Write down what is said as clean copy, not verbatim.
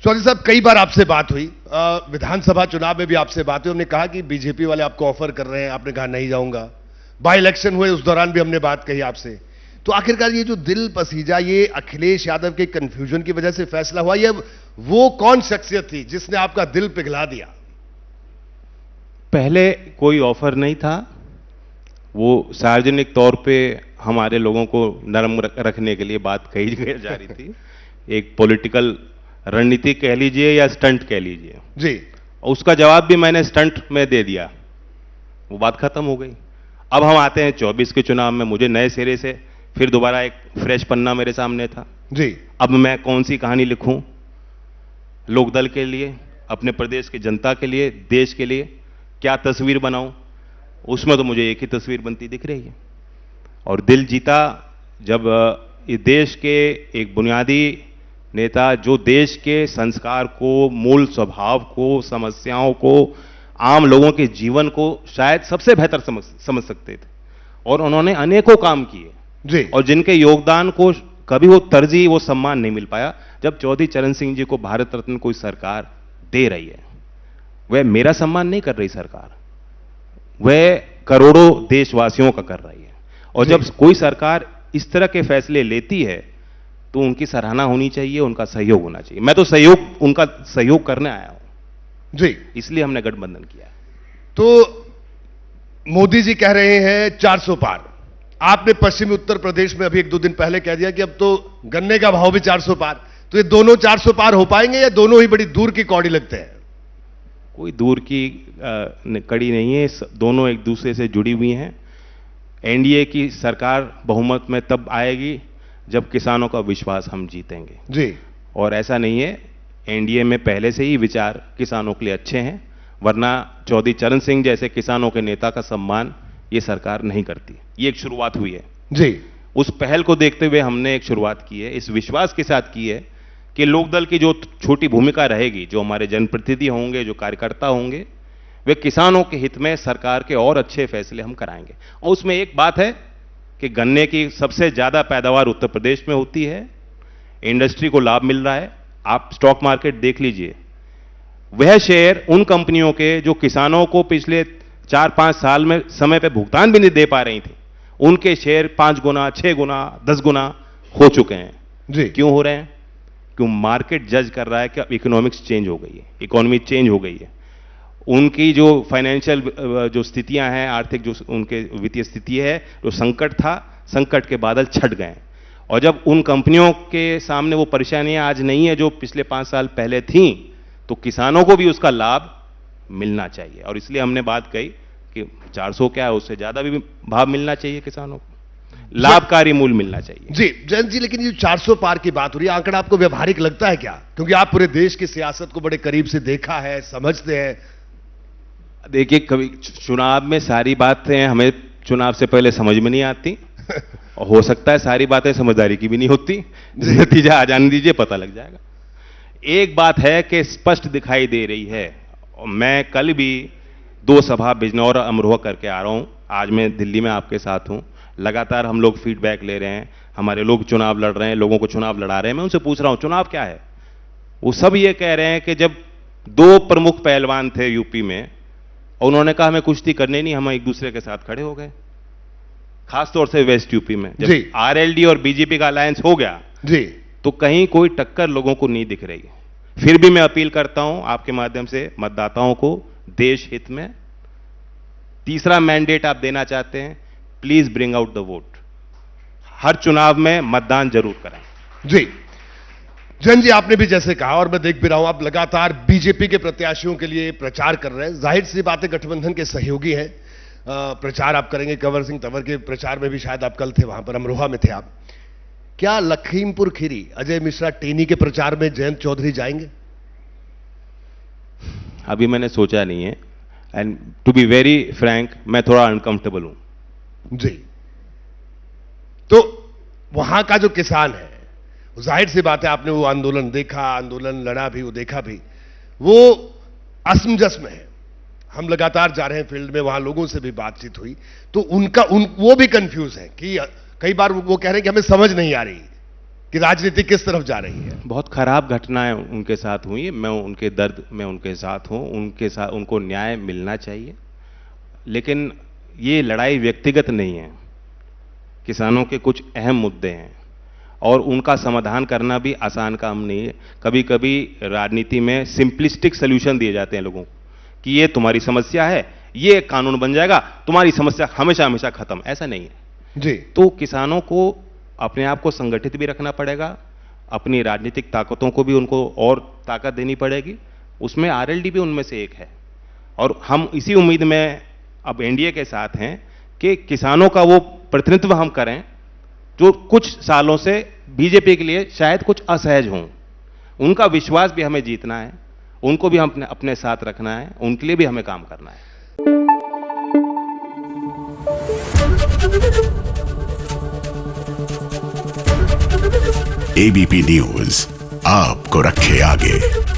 चौधरी साहब, कई बार आपसे बात हुई, विधानसभा चुनाव में भी आपसे बात हुई, उन्होंने कहा कि बीजेपी वाले आपको ऑफर कर रहे हैं, आपने कहा नहीं जाऊंगा। बाई इलेक्शन हुए उस दौरान भी हमने बात कही आपसे। तो आखिरकार ये जो दिल पसीजा, ये अखिलेश यादव के कंफ्यूजन की वजह से फैसला हुआ, ये वो कौन शख्सियत थी जिसने आपका दिल पिघला दिया? पहले कोई ऑफर नहीं था, वो सार्वजनिक तौर पे हमारे लोगों को नरम रखने के लिए बात कही जा रही थी। एक पॉलिटिकल रणनीति कह लीजिए या स्टंट कह लीजिए जी। उसका जवाब भी मैंने स्टंट में दे दिया, वो बात खत्म हो गई। अब हम आते हैं 24 के चुनाव में, मुझे नए सिरे से फिर दोबारा एक फ्रेश पन्ना मेरे सामने था जी। अब मैं कौन सी कहानी लिखूं लोकदल के लिए, अपने प्रदेश की जनता के लिए, देश के लिए क्या तस्वीर बनाऊं? उसमें तो मुझे एक ही तस्वीर बनती दिख रही है। और दिल जीता जब इस देश के एक बुनियादी नेता, जो देश के संस्कार को, मूल स्वभाव को, समस्याओं को, आम लोगों के जीवन को शायद सबसे बेहतर समझ सकते थे, और उन्होंने अनेकों काम किए जी। और जिनके योगदान को कभी वो तरजीह, वो सम्मान नहीं मिल पाया। जब चौधरी चरण सिंह जी को भारत रत्न कोई सरकार दे रही है, वह मेरा सम्मान नहीं कर रही सरकार, वह करोड़ों देशवासियों का कर रही है। और जब कोई सरकार इस तरह के फैसले लेती है तो उनकी सराहना होनी चाहिए, उनका सहयोग होना चाहिए। मैं तो उनका सहयोग करने आया हूं जी, इसलिए हमने गठबंधन किया। तो मोदी जी कह रहे हैं 400 पार, आपने पश्चिमी उत्तर प्रदेश में अभी 1-2 दिन पहले कह दिया कि अब तो गन्ने का भाव भी 400 पार। तो ये दोनों 400 पार हो पाएंगे या दोनों ही बड़ी दूर की कौड़ी लगते हैं? कोई दूर की कड़ी नहीं है, दोनों एक दूसरे से जुड़ी हुई हैं। एनडीए की सरकार बहुमत में तब आएगी जब किसानों का विश्वास हम जीतेंगे जी। और ऐसा नहीं है, एनडीए में पहले से ही विचार किसानों के लिए अच्छे हैं, वरना चौधरी चरण सिंह जैसे किसानों के नेता का सम्मान ये सरकार नहीं करती। ये एक शुरुआत हुई है जी। उस पहल को देखते हुए हमने एक शुरुआत की है, इस विश्वास के साथ की है कि लोकदल की जो छोटी भूमिका रहेगी, जो हमारे जनप्रतिनिधि होंगे, जो कार्यकर्ता होंगे, वे किसानों के हित में सरकार के और अच्छे फैसले हम कराएंगे। और उसमें एक बात है कि गन्ने की सबसे ज्यादा पैदावार उत्तर प्रदेश में होती है, इंडस्ट्री को लाभ मिल रहा है। आप स्टॉक मार्केट देख लीजिए, वह शेयर उन कंपनियों के जो किसानों को पिछले 4-5 साल में समय पर भुगतान भी नहीं दे पा रही थी, उनके शेयर 5 गुना, 6 गुना, 10 गुना हो चुके हैं जी। क्यों हो रहे हैं? क्यों? मार्केट जज कर रहा है कि अब इकोनॉमिक्स चेंज हो गई है, इकोनॉमी चेंज हो गई है, उनकी जो फाइनेंशियल जो स्थितियां हैं, आर्थिक जो उनके वित्तीय स्थिति है, जो संकट था, संकट के बादल छट गए। और जब उन कंपनियों के सामने वो परेशानियां आज नहीं है जो पिछले 5 साल पहले थीं, तो किसानों को भी उसका लाभ मिलना चाहिए। और इसलिए हमने बात कही कि 400 क्या है, उससे ज्यादा भी भाव मिलना चाहिए किसानों को, लाभकारी मूल्य मिलना चाहिए। जी जयंत जी, लेकिन ये 400 पार की बात हो रही है, आंकड़ा आपको व्यवहारिक लगता है क्या? क्योंकि आप पूरे देश की सियासत को बड़े करीब से देखा है, समझते हैं। देखिए, कभी चुनाव में सारी बातें हमें चुनाव से पहले समझ में नहीं आती और हो सकता है सारी बातें समझदारी की भी नहीं होती। नतीजा आ जाने दीजिए, पता लग जाएगा। एक बात है कि स्पष्ट दिखाई दे रही है, और मैं कल भी 2 सभा बिजनौर और अमरोहा करके आ रहा हूं, आज मैं दिल्ली में आपके साथ हूं। लगातार हम लोग फीडबैक ले रहे हैं, हमारे लोग चुनाव लड़ रहे हैं, लोगों को चुनाव लड़ा रहे हैं। मैं उनसे पूछ रहा हूं चुनाव क्या है, वो सब ये कह रहे हैं कि जब 2 प्रमुख पहलवान थे यूपी में और उन्होंने कहा हमें कुश्ती करनी नहीं, हम एक दूसरे के साथ खड़े हो गए। खासतौर से वेस्ट यूपी में जब आरएलडी और बीजेपी का अलायंस हो गया जी, तो कहीं कोई टक्कर लोगों को नहीं दिख रही। फिर भी मैं अपील करता हूं आपके माध्यम से मतदाताओं को, देश हित में तीसरा मैंडेट आप देना चाहते हैं, please bring out the vote. हर चुनाव में मतदान जरूर करें। जी जयंत जी, आपने भी जैसे कहा और मैं देख भी रहा हूं, आप लगातार बीजेपी के प्रत्याशियों के लिए प्रचार कर रहे हैं। जाहिर सी बात है, गठबंधन के सहयोगी हैं, प्रचार आप करेंगे। कंवर सिंह तंवर के प्रचार में भी शायद आप कल थे, वहां पर अमरोहा में थे आप। क्या लखीमपुर खीरी अजय मिश्रा टेनी के प्रचार में जयंत चौधरी जाएंगे? अभी मैंने सोचा नहीं है, and to be very frank, मैं थोड़ा अनकंफर्टेबल हूं। जी, तो वहां का जो किसान है, जाहिर सी बात है, आपने वो आंदोलन देखा, आंदोलन लड़ा भी, वो देखा भी, वो असमंजस में है। हम लगातार जा रहे हैं फील्ड में, वहां लोगों से भी बातचीत हुई, तो वो भी कंफ्यूज है कि कई बार वो कह रहे हैं कि हमें समझ नहीं आ रही कि राजनीति किस तरफ जा रही है? बहुत खराब घटनाएं उनके साथ हुई, मैं उनके दर्द में उनके साथ हूं, उनके साथ उनको न्याय मिलना चाहिए। लेकिन ये लड़ाई व्यक्तिगत नहीं है, किसानों के कुछ अहम मुद्दे हैं और उनका समाधान करना भी आसान काम नहीं है। कभी कभी राजनीति में सिंपलिस्टिक सॉल्यूशन दिए जाते हैं लोगों को कि ये तुम्हारी समस्या है, ये कानून बन जाएगा, तुम्हारी समस्या हमेशा हमेशा खत्म। ऐसा नहीं है जी। तो किसानों को अपने आप को संगठित भी रखना पड़ेगा, अपनी राजनीतिक ताकतों को भी उनको और ताकत देनी पड़ेगी। उसमें आरएलडी भी उनमें से एक है और हम इसी उम्मीद में अब एनडीए के साथ हैं कि किसानों का वो प्रतिनिधित्व हम करें जो कुछ सालों से बीजेपी के लिए शायद कुछ असहज हों। उनका विश्वास भी हमें जीतना है, उनको भी हम अपने साथ रखना है, उनके लिए भी हमें काम करना है। एबीपी न्यूज आपको रखे आगे।